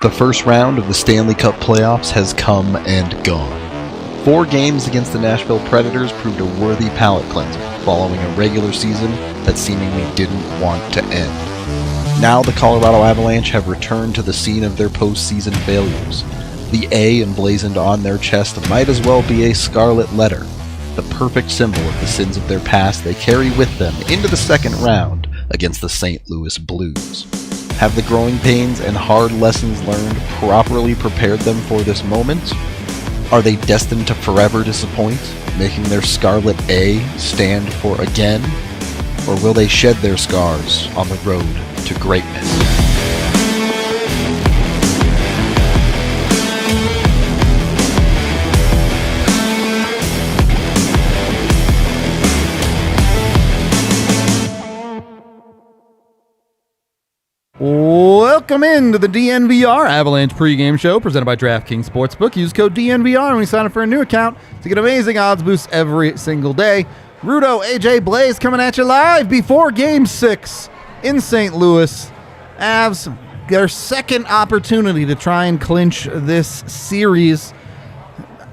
The first round of the Stanley Cup playoffs has come and gone. 4 games against the Nashville Predators proved a worthy palate cleanser following a regular season that seemingly didn't want to end. Now the Colorado Avalanche have returned to the scene of their postseason failures. The A emblazoned on their chest might as well be a scarlet letter, the perfect symbol of the sins of their past they carry with them into the second round against the St. Louis Blues. Have the growing pains and hard lessons learned properly prepared them for this moment? Are they destined to forever disappoint, making their scarlet A stand for again? Or will they shed their scars on the road to greatness? Welcome into the DNVR Avalanche pregame show presented by DraftKings Sportsbook. Use code DNVR when you sign up for a new account to get amazing odds boosts every single day. Rudo, AJ, Blais coming at you live before Game 6 in St. Louis. Avs, their second opportunity to try and clinch this series.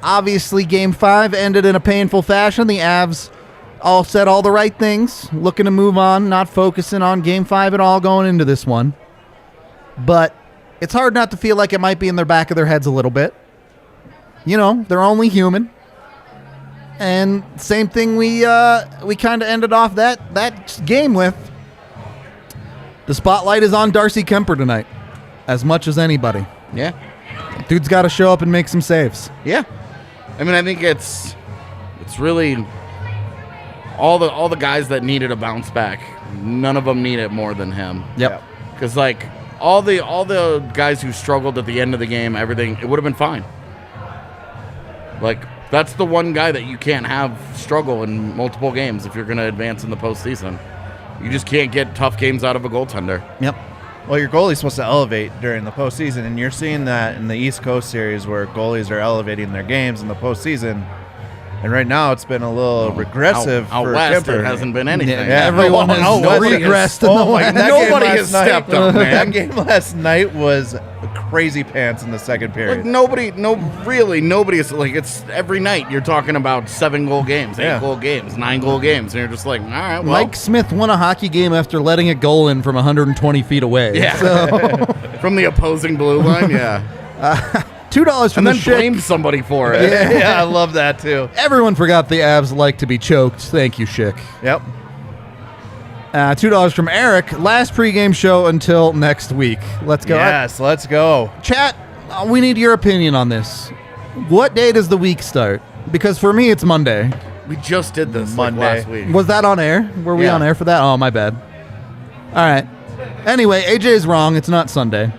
Obviously, Game 5 ended in a painful fashion. The Avs all said all the right things, looking to move on, not focusing on Game 5 at all going into this one. But it's hard not to feel like it might be in their back of their heads a little bit. You know, they're only human. And same thing we kind of ended off that game with. The spotlight is on Darcy Kemper tonight, as much as anybody. Yeah. Dude's got to show up and make some saves. Yeah. I mean, I think it's really all the guys that needed a bounce back. None of them need it more than him. Yep. Because like all the guys who struggled at the end of the game, everything, it would have been fine. Like that's the one guy that you can't have struggle in multiple games if you're going to advance in the postseason. You just can't get tough games out of a goaltender. Yep. Well, your goalie's supposed to elevate during the postseason, and you're seeing that in the East Coast series where goalies are elevating their games in the postseason. And right now, it's been a little regressive out for west, Kemper. it hasn't been anything. Yeah, everyone has regressed in the West. Nobody has stepped up, man. That game last night was crazy pants in the second period. Like nobody is like, it's every night you're talking about 7-goal games, 8-goal games, 9-goal games, and you're just like, all right, well. Mike Smith won a hockey game after letting a goal in from 120 feet away. Yeah. So. From the opposing blue line, yeah. $2 from and the then Schick. blame somebody for it. Yeah, I love that too. Everyone forgot the Avs like to be choked. Thank you, Schick. Yep. $2 from Eric. Last pregame show until next week. Let's go. Yes, let's go. Chat, we need your opinion on this. What day does the week start? Because for me, it's Monday. We just did this Monday. last week. Was that on air? Were we Yeah. on air for that? Oh, my bad. All right. Anyway, AJ's wrong. It's not Sunday.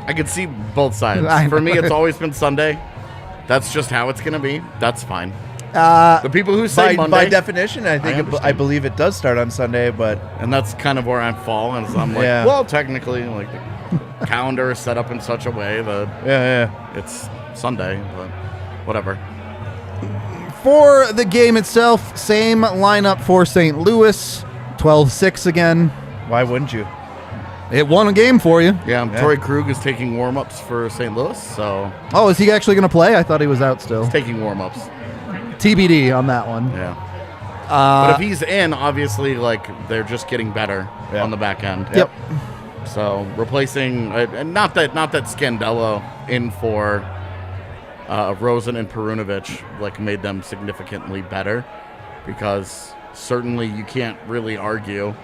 I could see both sides. For me, it's always been Sunday. That's just how it's going to be. That's fine. The people who say Monday. By definition, I believe it does start on Sunday, but and that's kind of where I fall. And so I'm like, well, technically, like the calendar is set up in such a way that it's Sunday, but whatever. For the game itself, same lineup for St. Louis. 12-6 again. why wouldn't you? It won a game for you. Yeah, Torrey Krug is taking warm-ups for St. Louis, so... Oh, is he actually going to play? I thought he was out still. He's taking warm-ups. TBD on that one. Yeah. But if he's in, obviously, like, they're just getting better on the back end. Yep. So, replacing... and not that Scandella in for Rosen and Perunovic, like, made them significantly better, because certainly you can't really argue...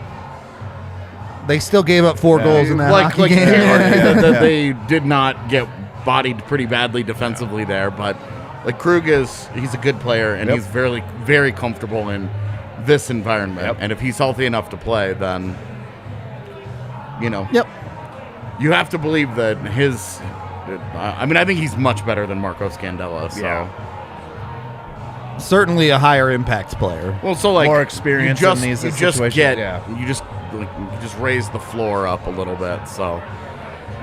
They still gave up 4 goals in that hockey game. You can't argue that they did not get bodied pretty badly defensively there, but like Krug he's a good player, and he's very, very comfortable in this environment. And if he's healthy enough to play, then you you have to believe that his. I mean, I think he's much better than Marco Scandella. So certainly a higher impact player. Well, so like more experience in these situations. You just raise the floor up a little bit. So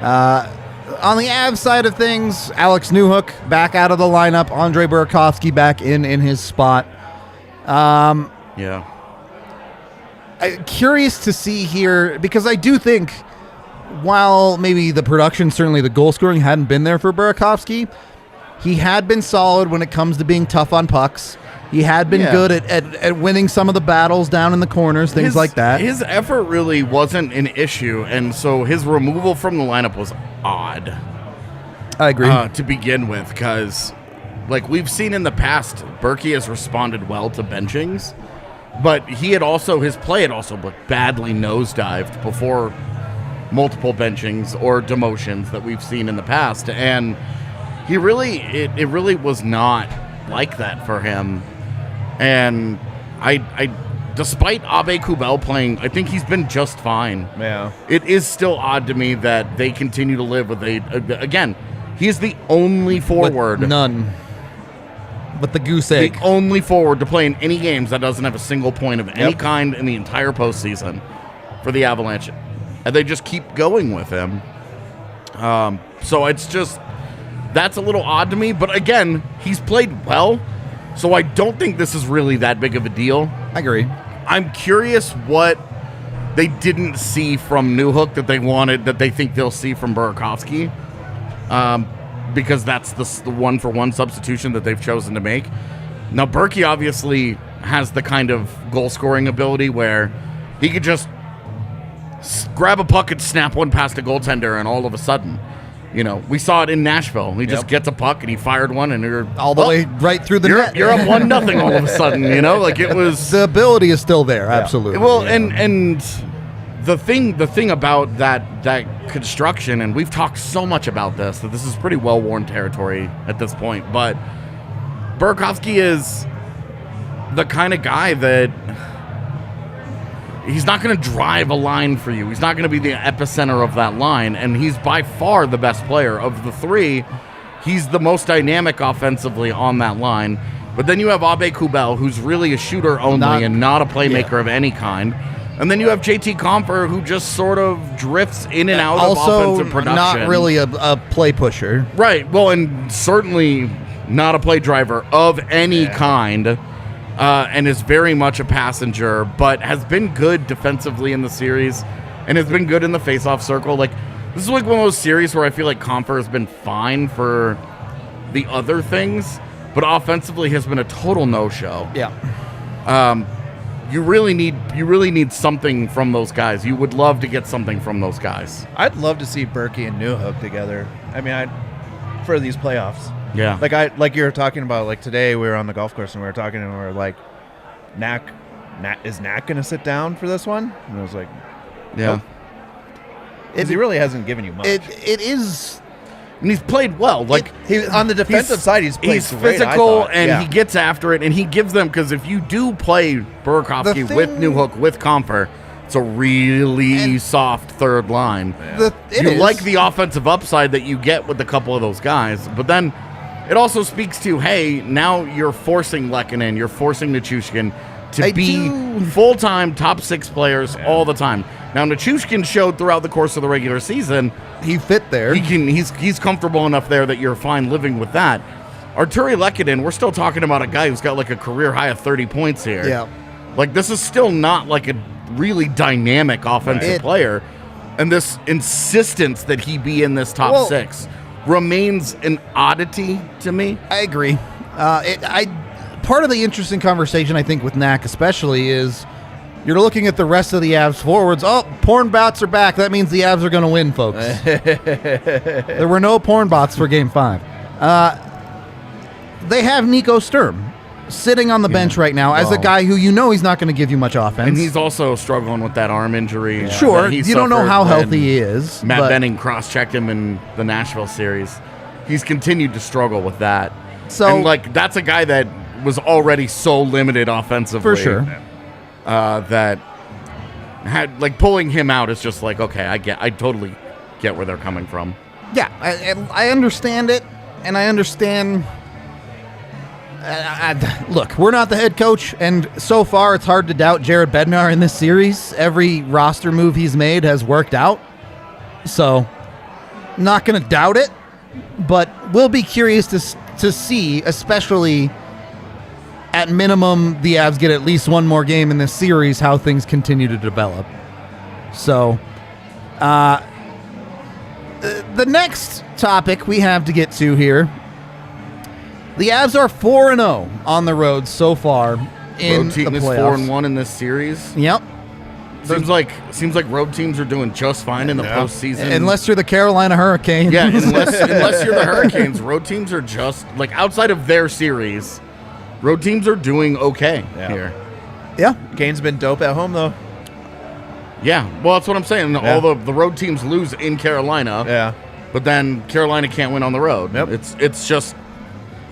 on the Avs side of things, Alex Newhook back out of the lineup. Andre Burakovsky back in his spot. Yeah. Curious to see here, because I do think while maybe the production, certainly the goal scoring, hadn't been there for Burakovsky, he had been solid when it comes to being tough on pucks. He had been good at winning some of the battles down in the corners, things like that. His effort really wasn't an issue, and so his removal from the lineup was odd. I agree. To begin with, because like we've seen in the past, Berkey has responded well to benchings, but his play had also badly nosedived before multiple benchings or demotions that we've seen in the past, and it really was not like that for him. And I despite Abe Kubel playing, I think he's been just fine. Yeah. It is still odd to me that they continue to live with again, he's the only forward. With none. But the goose egg. The only forward to play in any games that doesn't have a single point of any kind in the entire postseason for the Avalanche. And they just keep going with him. So it's just, that's a little odd to me. But again, he's played well. So I don't think this is really that big of a deal. I agree. I'm curious what they didn't see from Newhook that they think they'll see from Burakovsky, because that's the one-for-one substitution that they've chosen to make. Now, Berkey obviously has the kind of goal-scoring ability where he could just grab a puck and snap one past a goaltender, and all of a sudden, we saw it in Nashville. He just gets a puck and he fired one, and you're all the way right through the net. You're up 1-0 all of a sudden. Like it was. The ability is still there, absolutely. Well, and the thing about that construction, and we've talked so much about this that this is pretty well worn territory at this point. But Burakovsky is the kind of guy that. He's not going to drive a line for you. He's not going to be the epicenter of that line, and he's by far the best player of the three. He's the most dynamic offensively on that line. But then you have Abe Kubel, who's really a shooter only and not a playmaker of any kind. And then you have JT Compher, who just sort of drifts in and out of offensive production. Not really a play pusher. Right. Well, and certainly not a play driver of any kind. And is very much a passenger, but has been good defensively in the series and has been good in the face-off circle. Like, this is like one of those series where I feel like Compher has been fine for the other things, but offensively has been a total no-show. Yeah. You really need something from those guys. You would love to get something from those guys. I'd love to see Berkey and Newhook together. I mean, for these playoffs. Yeah. Like you were talking about, like today we were on the golf course and we were talking and we were like, is Knack going to sit down for this one? And I was like, yeah. Because he really hasn't given you much. It is. And he's played well. Like he on the defensive side, he's great, physical and he gets after it and he gives them, because if you do play Burakovsky with Newhook, with Compher, it's a really soft third line. You like the offensive upside that you get with a couple of those guys, but then it also speaks to, hey, now you're forcing Lehkonen, you're forcing Nichushkin to be full-time top six players all the time. Now, Nichushkin showed throughout the course of the regular season he fit there. He's comfortable enough there that you're fine living with that. Arturi Lehkonen, we're still talking about a guy who's got like a career high of 30 points here. Yeah. Like, this is still not like a really dynamic offensive player. And this insistence that he be in this top six remains an oddity to me. I agree. Part of the interesting conversation, I think, with Knack especially is you're looking at the rest of the Avs forwards. Oh, porn bots are back. That means the Avs are going to win, folks. There were no porn bots for Game 5. They have Nico Sturm sitting on the bench right now as a guy who he's not going to give you much offense. And he's also struggling with that arm injury. Sure, you don't know how healthy he is. Matt Benning cross-checked him in the Nashville series. He's continued to struggle with that. So, and that's a guy that was already so limited offensively. For sure. That had pulling him out is just like, okay, I totally get where they're coming from. Yeah, I understand it, and I understand. Look, we're not the head coach, and so far it's hard to doubt Jared Bednar in this series. Every roster move he's made has worked out, so not going to doubt it, but we'll be curious to see, especially at minimum, the Avs get at least one more game in this series, how things continue to develop. So, the next topic we have to get to here. The Avs are 4-0 on the road so far in Road team the is playoffs. 4-1 in this series. Yep. Seems like road teams are doing just fine in the postseason. Unless you're the Carolina Hurricanes. Yeah, unless you're the Hurricanes, road teams are just like outside of their series. Road teams are doing okay here. Yeah. Kane's been dope at home, though. Yeah, well, that's what I'm saying. Yeah. All the road teams lose in Carolina. Yeah. But then Carolina can't win on the road. Yep. It's just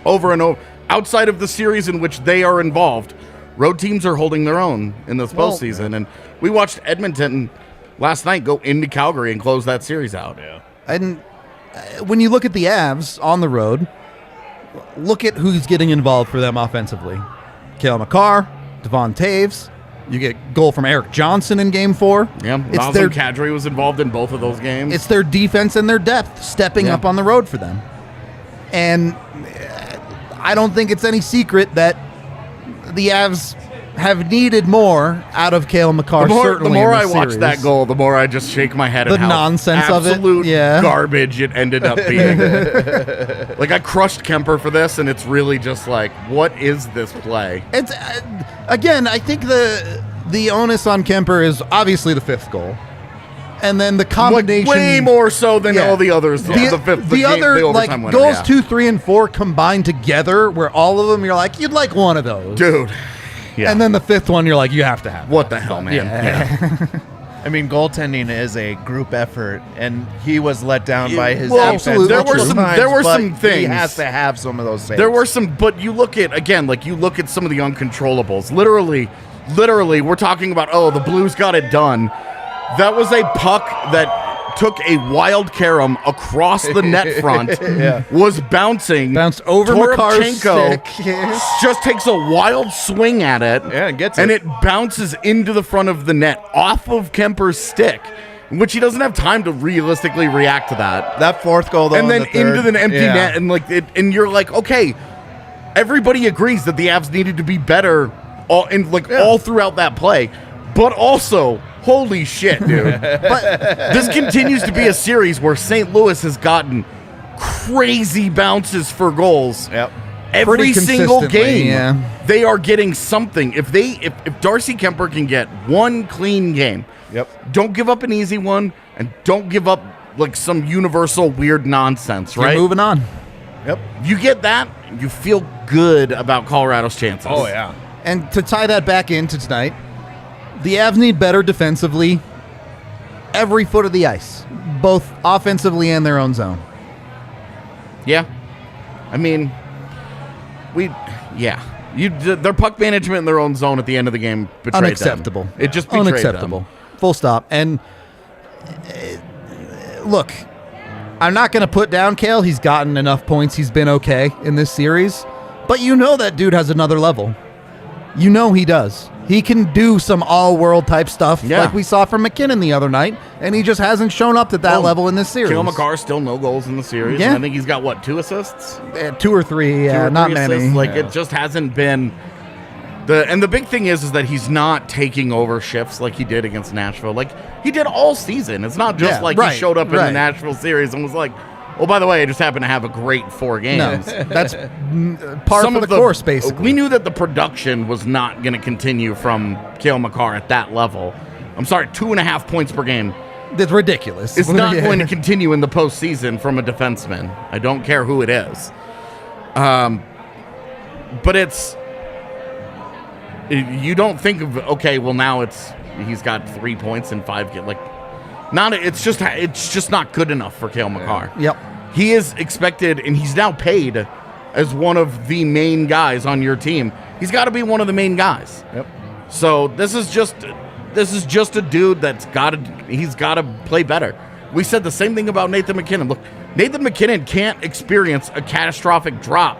over and over. Outside of the series in which they are involved, road teams are holding their own in this postseason. And we watched Edmonton last night go into Calgary and close that series out. Yeah. And when you look at the Avs on the road, look at who's getting involved for them offensively. Cale Makar, Devon Taves. You get goal from Eric Johnson in Game 4. Yeah, Nazem Kadri was involved in both of those games. It's their defense and their depth stepping up on the road for them. And I don't think it's any secret that the Avs have needed more out of Cale Makar. The more I watch that goal, the more I just shake my head at how nonsense of it. Absolute garbage it ended up being. Like, I crushed Kemper for this, and it's really just like, what is this play? It's again, I think the onus on Kemper is obviously the fifth goal. And then the combination, way more so than all the others. The other overtime winner, goals 2, 3, and 4 combined together, where all of them you're like, you'd like one of those, dude. Yeah. And then the fifth one, you're like, you have to have. What the hell, man? Yeah. I mean, goaltending is a group effort, and he was let down by his well, defense. absolutely. There were some things. He has to have some of those saves. There were some, but you look at some of the uncontrollables. Literally, we're talking about, the Blues got it done. That was a puck that took a wild carom across the net front, was bounced over Makar's stick. Just takes a wild swing at it, and gets it. And it bounces into the front of the net off of Kemper's stick, which he doesn't have time to realistically react to that. That fourth goal, though, and then into the empty net, and and you're like, okay, everybody agrees that the Avs needed to be better all throughout that play, but also. Holy shit, dude. But this continues to be a series where St. Louis has gotten crazy bounces for goals. Yep. Every single game, they are getting something. If Darcy Kemper can get one clean game, don't give up an easy one, and don't give up like some universal weird nonsense, right? You're moving on. Yep. You get that, you feel good about Colorado's chances. Oh, yeah. And to tie that back into tonight, the Avs need better defensively every foot of the ice, both offensively and their own zone. Yeah. I mean, their puck management in their own zone at the end of the game betrayed Unacceptable. them. It just betrayed Unacceptable. them. Full stop. And look, I'm not going to put down Cale. He's gotten enough points. He's been okay in this series. But you know that dude has another level. You know he does. He can do some all-world type stuff like we saw from MacKinnon the other night, and he just hasn't shown up at that level in this series. Cale Makar still no goals in the series. Yeah. And I think he's got, 2 assists? 2 or 3, not many. Assists. It just hasn't been... And the big thing is that he's not taking over shifts like he did against Nashville. Like, he did all season. It's not just he showed up in the Nashville series and was like, oh, by the way, I just happened to have a great 4 games. No, that's par for the course, basically. We knew that the production was not going to continue from Cale Makar at that level. I'm sorry, 2.5 points per game. That's ridiculous. It's not going to continue in the postseason from a defenseman. I don't care who it is. But it's... You don't think of, okay, well, now he's got 3 points in 5 games. It's just not good enough for Cale Makar. Yep. He is expected, and he's now paid as one of the main guys on your team. He's got to be one of the main guys. Yep. So this is just a dude he's got to play better. We said the same thing about Nathan MacKinnon. Look, Nathan MacKinnon can't experience a catastrophic drop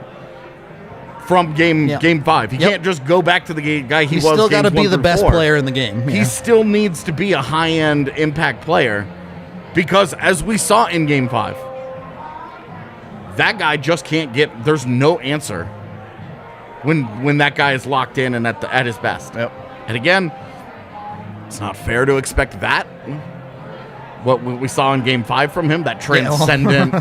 from game 5. He can't just go back to the guy he was. He's still got to be the best 4. player in the game. He still needs to be a high-end impact player because, as we saw in Game 5, that guy just can't get... There's no answer when that guy is locked in and at his best. Yep. And again, it's not fair to expect that what we saw in Game 5 from him, that transcendent,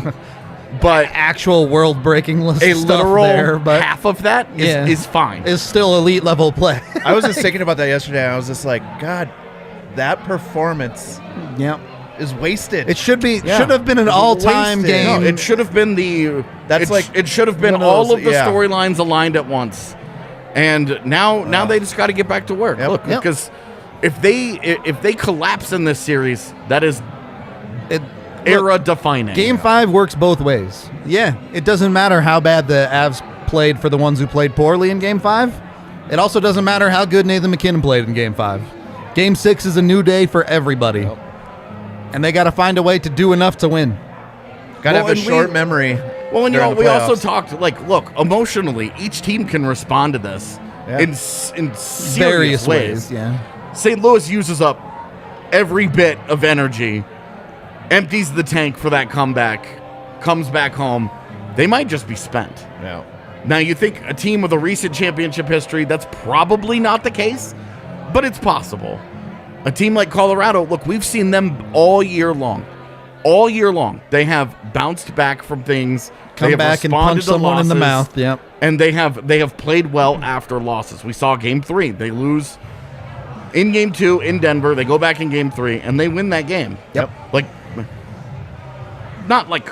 but Actual world-breaking a stuff literal there, but half of that is fine. is still elite level play. I was just thinking about that yesterday. I was just like, God, that performance Yep. is wasted. It should Yeah. have been an all-time Wasted. game. No, it should have been it should have been one of all those- of the yeah. storylines aligned at once. And now they just got to get back to work. Yep. Look, Yep. because if they collapse in this series, that is era defining. Game 5 works both ways. Yeah, it doesn't matter how bad the Avs played for the ones who played poorly in Game 5. It also doesn't matter how good Nathan MacKinnon played in Game 5. Game 6 is a new day for everybody. Yep. And they got to find a way to do enough to win. Got to Well, have a and short we- memory. Well, and during the we also playoffs. talked look, emotionally, each team can respond to this Yeah. in serious Various ways. yeah. St. Louis uses up every bit of energy, empties the tank for that comeback, comes back home. They might just be spent. Yeah. Now, you think a team with a recent championship history, that's probably not the case, but it's possible. A team like Colorado, look, we've seen them all year long. All year long. They have bounced back from things. They Come have back and responded punch to someone in the losses, mouth. Yep. And they have played well after losses. We saw Game 3. They lose in Game 2 in Denver. They go back in Game 3, and they win that game. Yep. Like, not like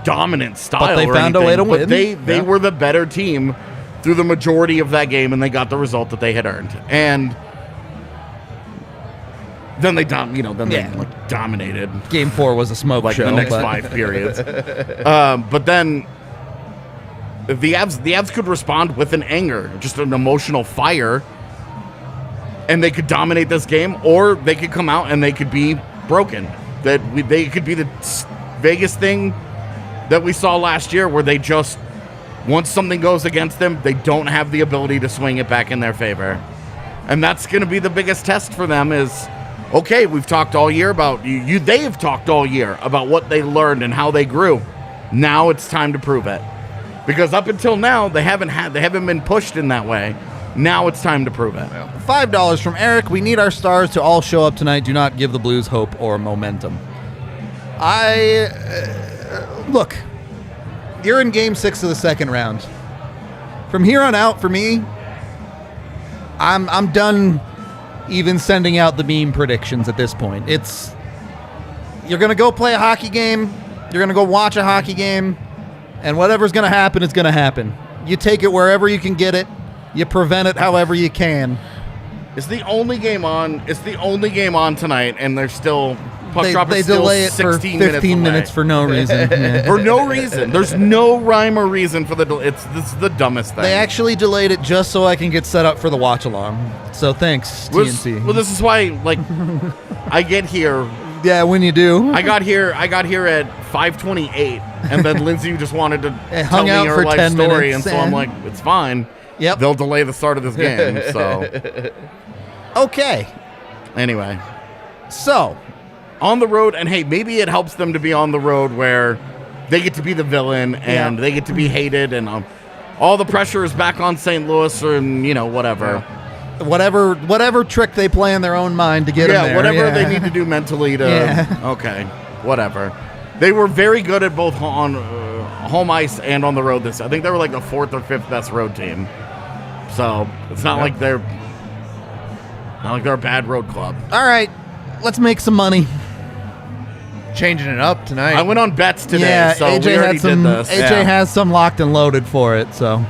dominant style, But they or found a anything, way to but win. They were the better team through the majority of that game, and they got the result that they had earned. And then they dominated Game 4 was a smoke like show. the next but 5 periods. But then the Avs could respond with an anger, just an emotional fire, and they could dominate this game, or they could come out and they could be broken. They could be the Vegas thing that we saw last year, where they just, once something goes against them, they don't have the ability to swing it back in their favor. And that's going to be the biggest test for them is, okay, we've talked all year about they've talked all year about what they learned and how they grew. Now it's time to prove it. Because up until now, they haven't been pushed in that way. Now it's time to prove it. $5 from Eric. We need our stars to all show up tonight. Do not give the Blues hope or momentum. Look, you're in Game 6 of the second round. From here on out, for me, I'm done even sending out the meme predictions at this point. You're going to go play a hockey game, you're going to go watch a hockey game, and whatever's going to happen is going to happen. You take it wherever you can get it. You prevent it however you can. It's the only game on. It's the only game on tonight, and they're still puck drop They is still delay it for 16 15 minutes minutes for no reason. Yeah. for no reason. There's no rhyme or reason for this is the dumbest thing. They actually delayed it just so I can get set up for the watch along. So thanks, TNT. Well, this is why, like, I get here. Yeah, when you do. I got here at 5:28, and then Lindsay just wanted to tell hung me out her for life 10 story, minutes, and so I'm and- like, it's fine. Yep. They'll delay the start of this game. So Okay. anyway, So, on the road, and hey, maybe it helps them to be on the road where they get to be the villain and Yeah. they get to be hated, and all the pressure is back on St. Louis, or whatever. whatever trick they play in their own mind to get them there. Whatever they need to do mentally to. Yeah. Okay, whatever. They were very good at both on home ice and on the road. I think they were like the 4th or 5th best road team. So it's not like they're a bad road club. All right, let's make some money. Changing it up tonight. I went on bets today, Yeah, so AJ we already had some. did this. AJ has some locked and loaded for it. So,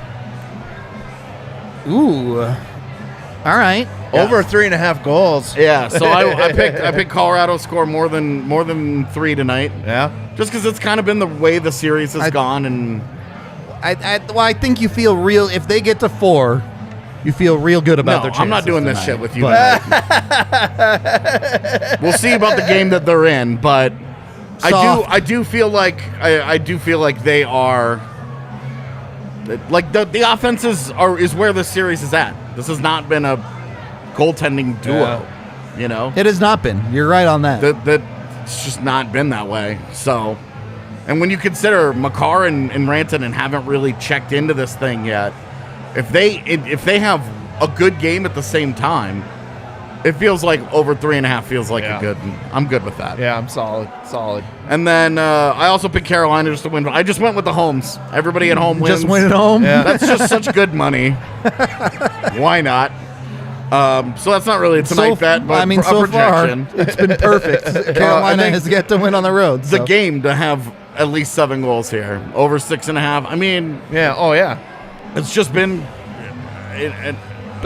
ooh, all right. Over 3.5 goals. Yeah, so I picked Colorado to score more than 3 tonight, Yeah. just because it's kind of been the way the series has gone, and I think you feel real if they get to 4. You feel real good about their chances. I'm not doing this tonight. shit with you. But- Tonight. We'll see about the game that they're in, but Soft. I do feel like they are like the offenses is where the series is at. This has not been a goaltending duo, It has not been. You're right on that. that it's just not been that way. So, and when you consider Makar and Rantanen haven't really checked into this thing yet, if they have a good game at the same time, It feels like over 3.5 feels like a good. I'm good with that. Yeah, I'm solid. And then I also picked Carolina just to win. I just went with the homes. Everybody at home wins. Just win at home. Yeah. That's just such good money. Why not? So that's not really a tonight bet, but I mean, a so far projection. it's been perfect. Carolina has yet to win on the road. The So. game to have at least 7 goals here, over 6.5. I mean, Yeah. Oh yeah. it's just been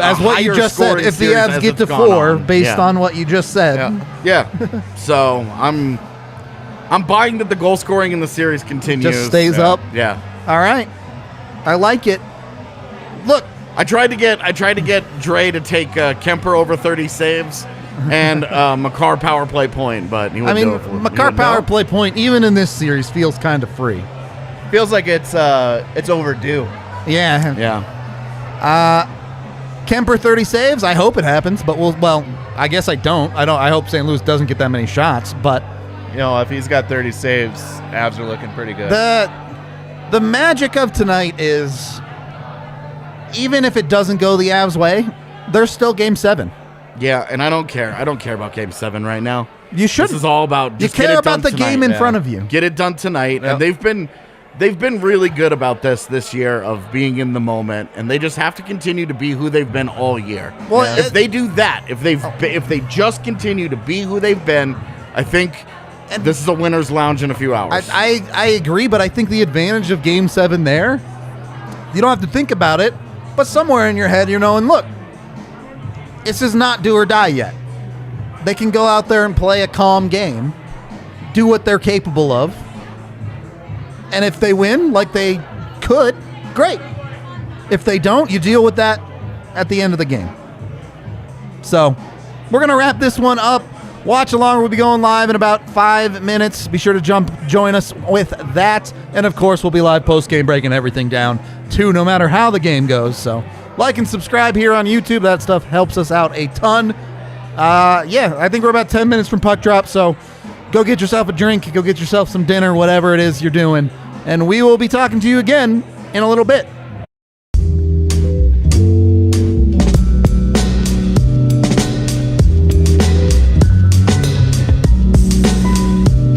As what you just said, if the Avs get to 4, based on what you just said, Yeah. So I'm buying that the goal scoring in the series continues. just stays up. Yeah. All right, I like it. Look, I tried to get Dre to take Kemper over 30 saves and Makar power play point, but he wouldn't do it. Makar power play point, even in this series, feels kind of free. Feels like it's overdue. Yeah. Yeah. Kemper 30 saves. I hope it happens, but well, I guess I don't. I hope St. Louis doesn't get that many shots, but You know, if he's got 30 saves, Avs are looking pretty good. the magic of tonight is, even if it doesn't go the Avs' way, there's still Game 7. Yeah, and I don't care. I don't care about Game 7 right now. You should. This is all about You just get care it about done the tonight. game in front of you. Get it done tonight, Yep. and they've been really good about this year of being in the moment, and they just have to continue to be who they've been all year. Well, if they do that, if they just continue to be who they've been, I think this is a winner's lounge in a few hours. I agree, but I think the advantage of Game 7 there, you don't have to think about it, but somewhere in your head you're knowing, look, this is not do or die yet. They can go out there and play a calm game, do what they're capable of, and if they win like they could, great. If they don't, you deal with that at the end of the game. So we're going to wrap this one up. Watch along. We'll be going live in about 5 minutes. Be sure to join us with that. And, of course, we'll be live post-game breaking everything down, too, no matter how the game goes. So like and subscribe here on YouTube. That stuff helps us out a ton. I think we're about 10 minutes from puck drop, so go get yourself a drink, go get yourself some dinner, whatever it is you're doing. And we will be talking to you again in a little bit.